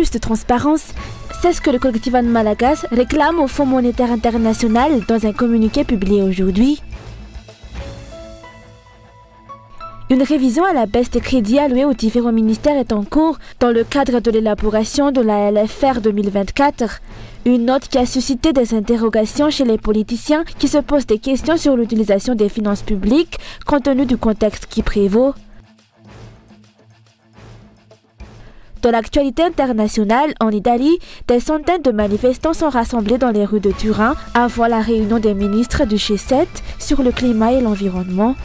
Plus de transparence, c'est ce que le collectif An Malagas réclame au Fonds monétaire international dans un communiqué publié aujourd'hui. Une révision à la baisse des crédits alloués aux différents ministères est en cours dans le cadre de l'élaboration de la LFR 2024. Une note qui a suscité des interrogations chez les politiciens qui se posent des questions sur l'utilisation des finances publiques compte tenu du contexte qui prévaut. Dans l'actualité internationale, en Italie, des centaines de manifestants sont rassemblés dans les rues de Turin avant la réunion des ministres du G7 sur le climat et l'environnement.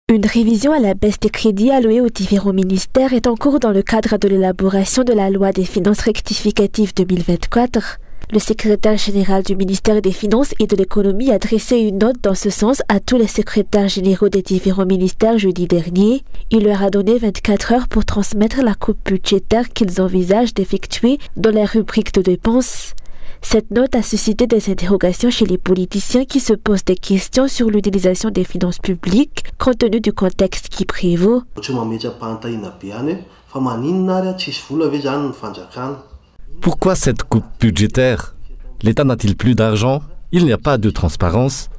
Une révision à la baisse des crédits alloués aux différents ministères est en cours dans le cadre de l'élaboration de la loi des finances rectificatives 2024. Le secrétaire général du ministère des Finances et de l'Économie a dressé une note dans ce sens à tous les secrétaires généraux des différents ministères jeudi dernier. Il leur a donné 24 heures pour transmettre la coupe budgétaire qu'ils envisagent d'effectuer dans les rubriques de dépenses. Cette note a suscité des interrogations chez les politiciens qui se posent des questions sur l'utilisation des finances publiques compte tenu du contexte qui prévaut. Pourquoi cette coupe budgétaire? L'État n'a-t-il plus d'argent? Il n'y a pas de transparence,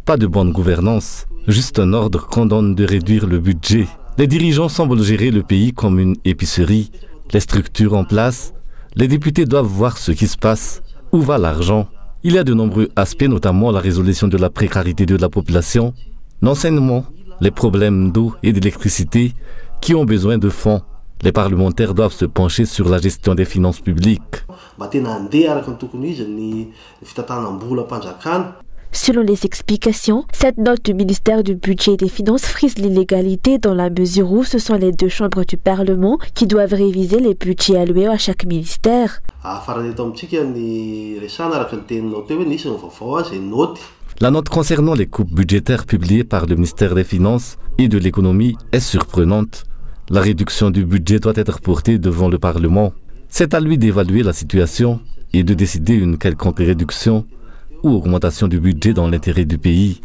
pas de bonne gouvernance, juste un ordre qu'on donne de réduire le budget. Les dirigeants semblent gérer le pays comme une épicerie. Les structures en place, les députés doivent voir ce qui se passe. Où va l'argent? Il y a de nombreux aspects, notamment la résolution de la précarité de la population, l'enseignement, les problèmes d'eau et d'électricité qui ont besoin de fonds. Les parlementaires doivent se pencher sur la gestion des finances publiques. Selon les explications, cette note du ministère du Budget et des Finances frise l'illégalité dans la mesure où ce sont les deux chambres du Parlement qui doivent réviser les budgets alloués à chaque ministère. La note concernant les coupes budgétaires publiées par le ministère des Finances et de l'Économie est surprenante. La réduction du budget doit être portée devant le Parlement. C'est à lui d'évaluer la situation et de décider une quelconque réduction ou augmentation du budget dans l'intérêt du pays.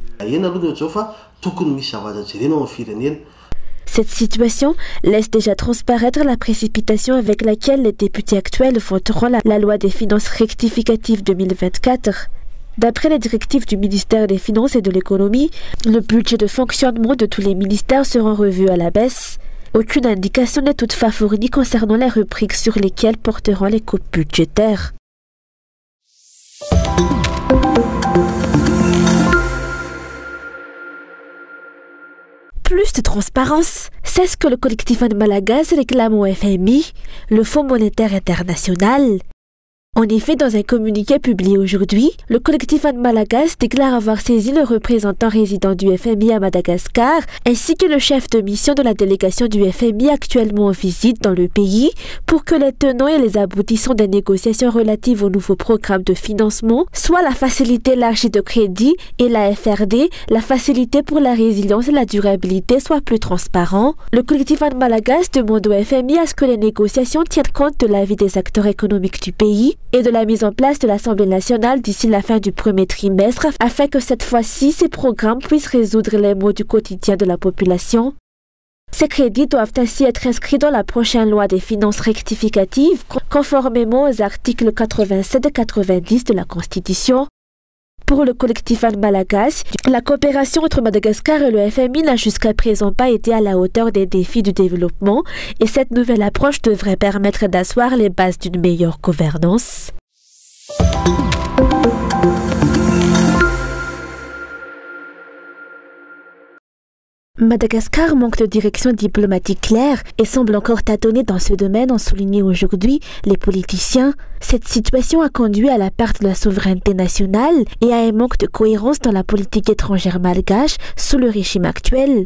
Cette situation laisse déjà transparaître la précipitation avec laquelle les députés actuels voteront la loi des finances rectificatives 2024. D'après les directives du ministère des Finances et de l'Économie, le budget de fonctionnement de tous les ministères sera revu à la baisse. Aucune indication n'est toutefois fournie concernant les rubriques sur lesquelles porteront les coupes budgétaires. Plus de transparence, c'est ce que le collectif An Malagas réclame au FMI, le Fonds monétaire international. En effet, dans un communiqué publié aujourd'hui, le collectif An Malagas déclare avoir saisi le représentant résident du FMI à Madagascar ainsi que le chef de mission de la délégation du FMI actuellement en visite dans le pays pour que les tenants et les aboutissants des négociations relatives au nouveau programme de financement, soit la facilité élargie de crédit et la FRD, la facilité pour la résilience et la durabilité, soient plus transparents. Le collectif An Malagas demande au FMI à ce que les négociations tiennent compte de l'avis des acteurs économiques du pays et de la mise en place de l'Assemblée nationale d'ici la fin du premier trimestre afin que cette fois-ci, ces programmes puissent résoudre les maux du quotidien de la population. Ces crédits doivent ainsi être inscrits dans la prochaine loi des finances rectificatives conformément aux articles 87 et 90 de la Constitution. Pour le collectif An Malagas, la coopération entre Madagascar et le FMI n'a jusqu'à présent pas été à la hauteur des défis du développement et cette nouvelle approche devrait permettre d'asseoir les bases d'une meilleure gouvernance. Madagascar manque de direction diplomatique claire et semble encore tâtonner dans ce domaine, ont souligné aujourd'hui les politiciens. Cette situation a conduit à la perte de la souveraineté nationale et à un manque de cohérence dans la politique étrangère malgache sous le régime actuel.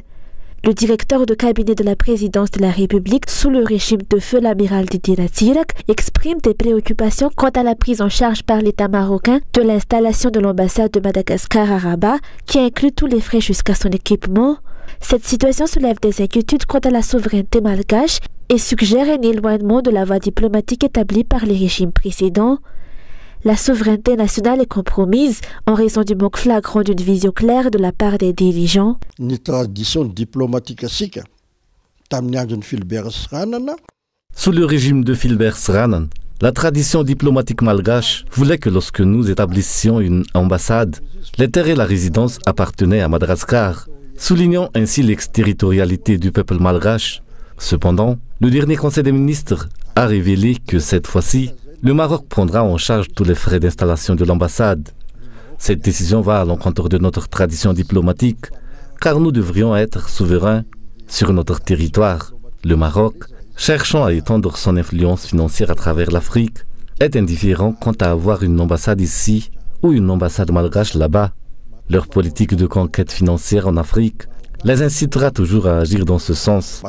Le directeur de cabinet de la présidence de la République sous le régime de feu l'amiral Didier Ratsiraka exprime des préoccupations quant à la prise en charge par l'État marocain de l'installation de l'ambassade de Madagascar à Rabat, qui inclut tous les frais jusqu'à son équipement. Cette situation soulève des inquiétudes quant à la souveraineté malgache et suggère un éloignement de la voie diplomatique établie par les régimes précédents. La souveraineté nationale est compromise en raison du manque flagrant d'une vision claire de la part des dirigeants. Ny tradition diplomatique asika tamin'ny andron'ny Philbert Sranana. Sous le régime de Philbert Sranana, la tradition diplomatique malgache voulait que lorsque nous établissions une ambassade, les terres et la résidence appartenaient à Madagascar, soulignant ainsi l'exterritorialité du peuple malgache. Cependant, le dernier Conseil des ministres a révélé que cette fois-ci, le Maroc prendra en charge tous les frais d'installation de l'ambassade. Cette décision va à l'encontre de notre tradition diplomatique, car nous devrions être souverains sur notre territoire. Le Maroc, cherchant à étendre son influence financière à travers l'Afrique, est indifférent quant à avoir une ambassade ici ou une ambassade malgache là-bas. Leur politique de conquête financière en Afrique les incitera toujours à agir dans ce sens.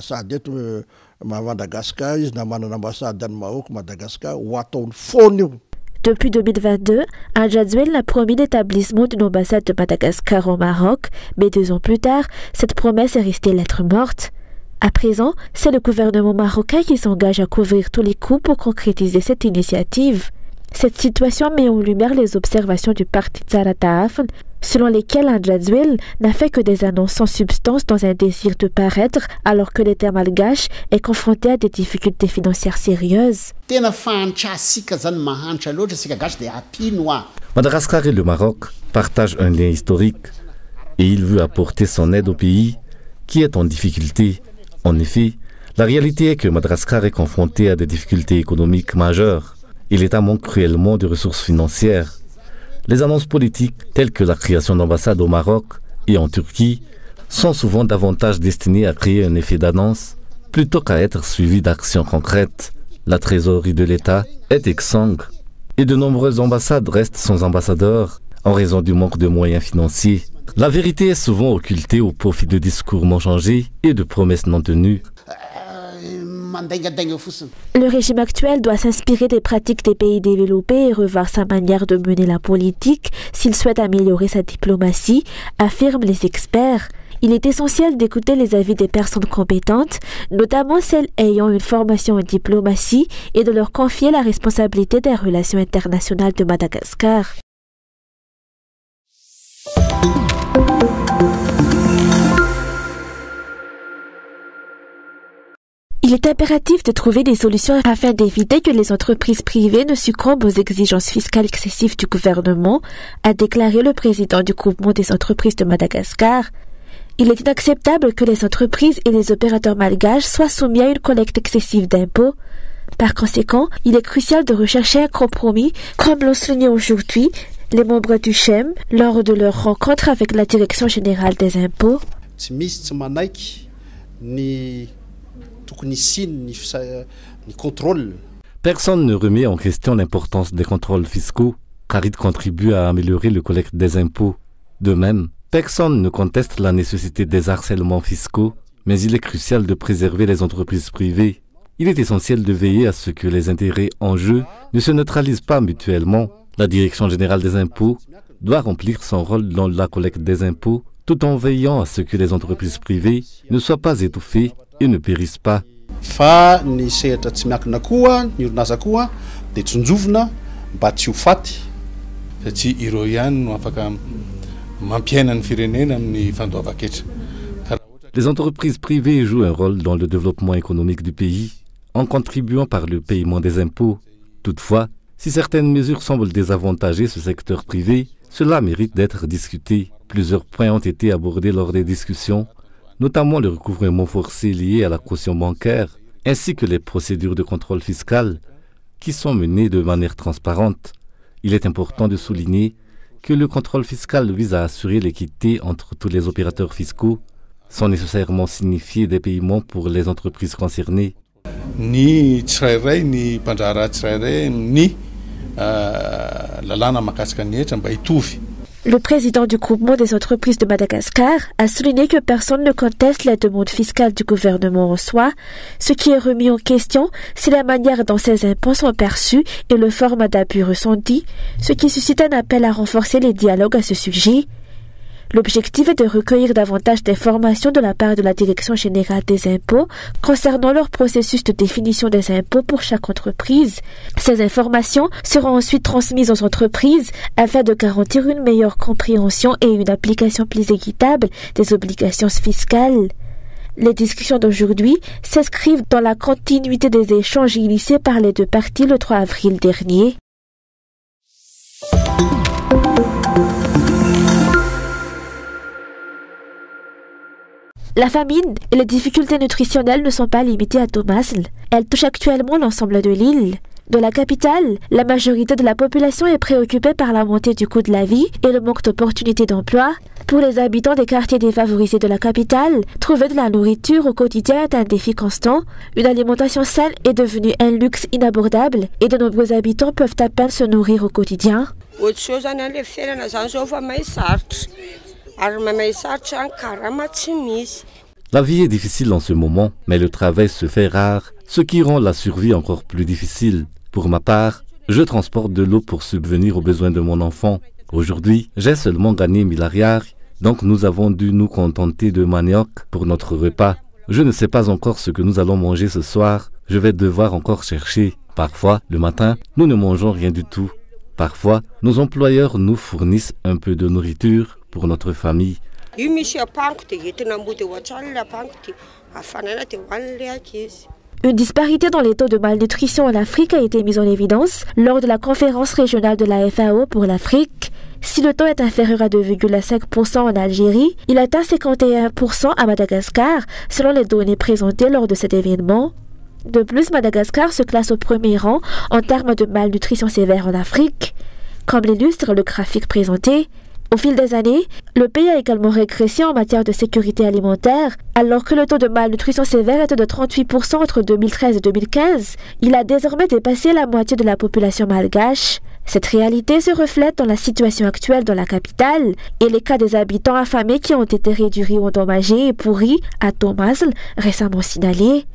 Depuis 2022, un Jadouel a promis l'établissement d'une ambassade de Madagascar au Maroc, mais 2 ans plus tard, cette promesse est restée lettre morte. À présent, c'est le gouvernement marocain qui s'engage à couvrir tous les coûts pour concrétiser cette initiative. Cette situation met en lumière les observations du parti Tsarataafn, selon lesquelles un Jadouel n'a fait que des annonces sans substance dans un désir de paraître, alors que l'État malgache est confronté à des difficultés financières sérieuses. Madagascar et le Maroc partagent un lien historique et il veut apporter son aide au pays qui est en difficulté. En effet, la réalité est que Madagascar est confronté à des difficultés économiques majeures et l'État manque cruellement de ressources financières. Les annonces politiques telles que la création d'ambassades au Maroc et en Turquie sont souvent davantage destinées à créer un effet d'annonce plutôt qu'à être suivies d'actions concrètes. La trésorerie de l'État est exsangue et de nombreuses ambassades restent sans ambassadeurs en raison du manque de moyens financiers. La vérité est souvent occultée au profit de discours mensongers et de promesses non tenues. Le régime actuel doit s'inspirer des pratiques des pays développés et revoir sa manière de mener la politique s'il souhaite améliorer sa diplomatie, affirment les experts. Il est essentiel d'écouter les avis des personnes compétentes, notamment celles ayant une formation en diplomatie, et de leur confier la responsabilité des relations internationales de Madagascar. Il est impératif de trouver des solutions afin d'éviter que les entreprises privées ne succombent aux exigences fiscales excessives du gouvernement, a déclaré le président du groupement des entreprises de Madagascar. Il est inacceptable que les entreprises et les opérateurs malgaches soient soumis à une collecte excessive d'impôts. Par conséquent, il est crucial de rechercher un compromis, comme l'ont souligné aujourd'hui les membres du CHEM lors de leur rencontre avec la Direction générale des impôts. Personne ne remet en question l'importance des contrôles fiscaux, car ils contribuent à améliorer le collecte des impôts. De même, personne ne conteste la nécessité des harcèlements fiscaux, mais il est crucial de préserver les entreprises privées. Il est essentiel de veiller à ce que les intérêts en jeu ne se neutralisent pas mutuellement. La Direction générale des impôts doit remplir son rôle dans la collecte des impôts, tout en veillant à ce que les entreprises privées ne soient pas étouffées et ne périssent pas. Les entreprises privées jouent un rôle dans le développement économique du pays, en contribuant par le paiement des impôts. Toutefois, si certaines mesures semblent désavantager ce secteur privé, cela mérite d'être discuté. Plusieurs points ont été abordés lors des discussions, notamment le recouvrement forcé lié à la caution bancaire, ainsi que les procédures de contrôle fiscal qui sont menées de manière transparente. Il est important de souligner que le contrôle fiscal vise à assurer l'équité entre tous les opérateurs fiscaux, sans nécessairement signifier des paiements pour les entreprises concernées. Ni tsirairay ni mpandrara tsirairay ni lalàna mahakasika ny hetra mba hitovy. Le président du groupement des entreprises de Madagascar a souligné que personne ne conteste la demande fiscale du gouvernement en soi. Ce qui est remis en question, c'est la manière dont ces impôts sont perçus et le format d'abus ressenti, ce qui suscite un appel à renforcer les dialogues à ce sujet. L'objectif est de recueillir davantage d'informations de la part de la Direction générale des impôts concernant leur processus de définition des impôts pour chaque entreprise. Ces informations seront ensuite transmises aux entreprises afin de garantir une meilleure compréhension et une application plus équitable des obligations fiscales. Les discussions d'aujourd'hui s'inscrivent dans la continuité des échanges initiés par les deux parties le 3 avril dernier. La famine et les difficultés nutritionnelles ne sont pas limitées à Thomasl. Elles touchent actuellement l'ensemble de l'île. De la capitale, la majorité de la population est préoccupée par la montée du coût de la vie et le manque d'opportunités d'emploi. Pour les habitants des quartiers défavorisés de la capitale, trouver de la nourriture au quotidien est un défi constant. Une alimentation saine est devenue un luxe inabordable et de nombreux habitants peuvent à peine se nourrir au quotidien. La vie est difficile en ce moment, mais le travail se fait rare, ce qui rend la survie encore plus difficile. Pour ma part, je transporte de l'eau pour subvenir aux besoins de mon enfant. Aujourd'hui, j'ai seulement gagné 1000 ariars, donc nous avons dû nous contenter de manioc pour notre repas. Je ne sais pas encore ce que nous allons manger ce soir, je vais devoir encore chercher. Parfois, le matin, nous ne mangeons rien du tout. Parfois, nos employeurs nous fournissent un peu de nourriture pour notre famille. Une disparité dans les taux de malnutrition en Afrique a été mise en évidence lors de la conférence régionale de la FAO pour l'Afrique. Si le taux est inférieur à 2,5% en Algérie, il atteint 51% à Madagascar, selon les données présentées lors de cet événement. De plus, Madagascar se classe au premier rang en termes de malnutrition sévère en Afrique. Comme l'illustre le graphique présenté, au fil des années, le pays a également régressé en matière de sécurité alimentaire. Alors que le taux de malnutrition sévère était de 38% entre 2013 et 2015, il a désormais dépassé la moitié de la population malgache. Cette réalité se reflète dans la situation actuelle dans la capitale et les cas des habitants affamés qui ont été réduits ou endommagés et pourris à Thomasl récemment signalés.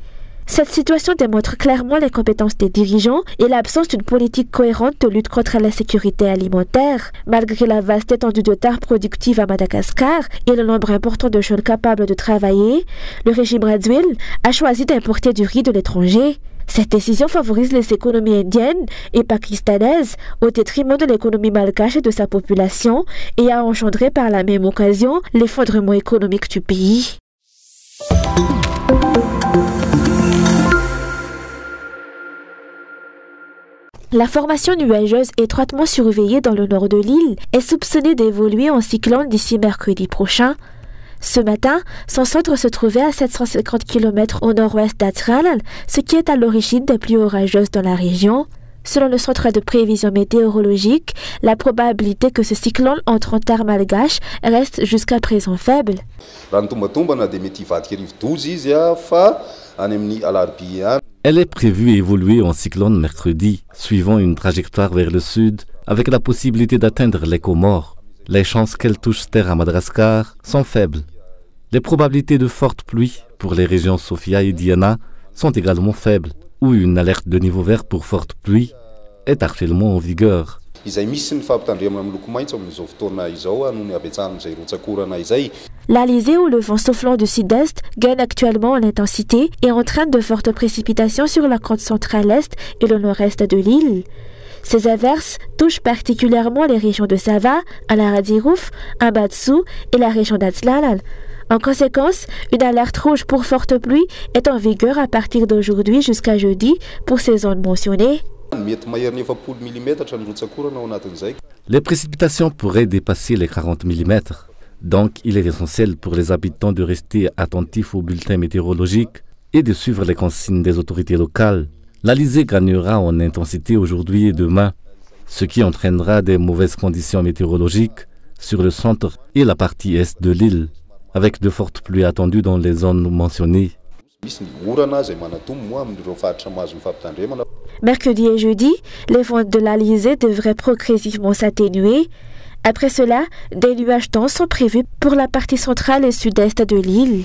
Cette situation démontre clairement les compétences des dirigeants et l'absence d'une politique cohérente de lutte contre la sécurité alimentaire. Malgré la vaste étendue de terres productives à Madagascar et le nombre important de jeunes capables de travailler, le régime Radziwill a choisi d'importer du riz de l'étranger. Cette décision favorise les économies indiennes et pakistanaises au détriment de l'économie malgache et de sa population et a engendré par la même occasion l'effondrement économique du pays. La formation nuageuse étroitement surveillée dans le nord de l'île est soupçonnée d'évoluer en cyclone d'ici mercredi prochain. Ce matin, son centre se trouvait à 750 km au nord-ouest d'Atral, ce qui est à l'origine des pluies orageuses dans la région. Selon le centre de prévision météorologique, la probabilité que ce cyclone entre en terre malgache reste jusqu'à présent faible. Elle est prévue évoluer en cyclone mercredi, suivant une trajectoire vers le sud, avec la possibilité d'atteindre les Comores. Les chances qu'elle touche terre à Madagascar sont faibles. Les probabilités de fortes pluies pour les régions Sofia et Diana sont également faibles, où une alerte de niveau vert pour fortes pluies est actuellement en vigueur. L'Alizé ou le vent soufflant du sud-est gagne actuellement en intensité et entraîne de fortes précipitations sur la côte centrale-est et le nord-est de l'île. Ces averses touchent particulièrement les régions de Sava, Alaradzirouf, Ambatsu et la région d'Atzlal. En conséquence, une alerte rouge pour fortes pluies est en vigueur à partir d'aujourd'hui jusqu'à jeudi pour ces zones mentionnées. Les précipitations pourraient dépasser les 40 mm. Donc, il est essentiel pour les habitants de rester attentifs aux bulletins météorologiques et de suivre les consignes des autorités locales. L'Alizé gagnera en intensité aujourd'hui et demain, ce qui entraînera des mauvaises conditions météorologiques sur le centre et la partie est de l'île, avec de fortes pluies attendues dans les zones mentionnées. Mercredi et jeudi, les vents de l'Alizé devraient progressivement s'atténuer. Après cela, des nuages denses sont prévus pour la partie centrale et sud-est de l'île.